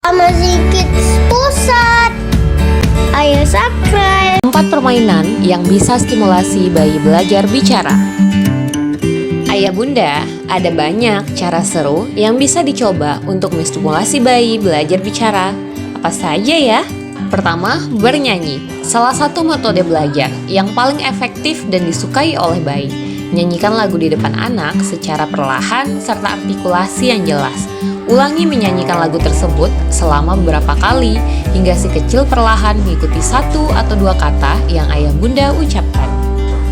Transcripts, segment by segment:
Amazing Kids Pusat. Ayo subscribe. 4 permainan yang bisa stimulasi bayi belajar bicara. Ayah bunda, ada banyak cara seru yang bisa dicoba untuk menstimulasi bayi belajar bicara. Apa saja ya? Pertama, bernyanyi. Salah satu metode belajar yang paling efektif dan disukai oleh bayi. Nyanyikan lagu di depan anak secara perlahan serta artikulasi yang jelas. Ulangi menyanyikan lagu tersebut selama beberapa kali hingga si kecil perlahan mengikuti 1 atau 2 kata yang ayah bunda ucapkan.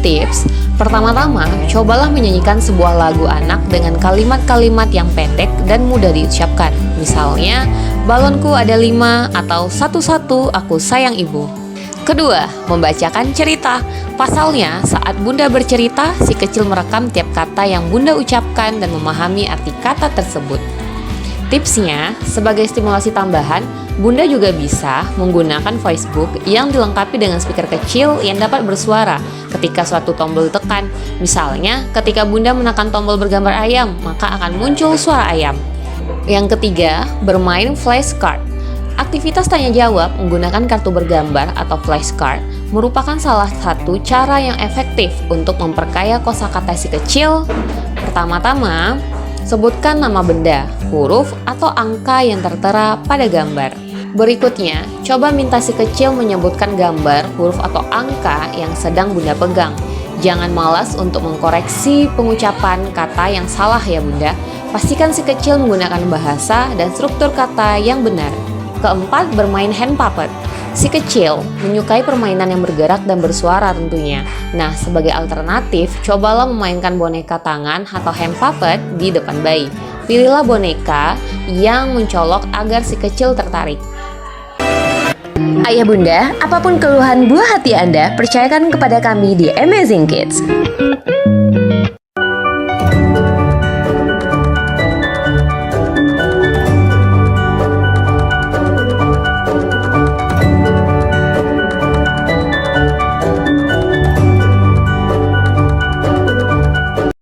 Tips, pertama-tama cobalah menyanyikan sebuah lagu anak dengan kalimat-kalimat yang pendek dan mudah diucapkan. Misalnya, balonku ada 5 atau satu-satu aku sayang ibu. Kedua, membacakan cerita. Pasalnya, saat bunda bercerita, si kecil merekam tiap kata yang bunda ucapkan dan memahami arti kata tersebut. Tipsnya, sebagai stimulasi tambahan, bunda juga bisa menggunakan voicebook yang dilengkapi dengan speaker kecil yang dapat bersuara ketika suatu tombol ditekan. Misalnya, ketika bunda menekan tombol bergambar ayam, maka akan muncul suara ayam. Yang ketiga, bermain flashcard. Aktivitas tanya jawab menggunakan kartu bergambar atau flashcard merupakan salah satu cara yang efektif untuk memperkaya kosakata si kecil. Pertama-tama, sebutkan nama benda, huruf, atau angka yang tertera pada gambar. Berikutnya, coba minta si kecil menyebutkan gambar, huruf, atau angka yang sedang bunda pegang. Jangan malas untuk mengkoreksi pengucapan kata yang salah ya bunda. Pastikan si kecil menggunakan bahasa dan struktur kata yang benar. Keempat, bermain hand puppet. Si kecil menyukai permainan yang bergerak dan bersuara tentunya. Nah, sebagai alternatif, cobalah memainkan boneka tangan atau hand puppet di depan bayi. Pilihlah boneka yang mencolok agar si kecil tertarik. Ayah bunda, apapun keluhan buah hati Anda, percayakan kepada kami di Amazing Kids.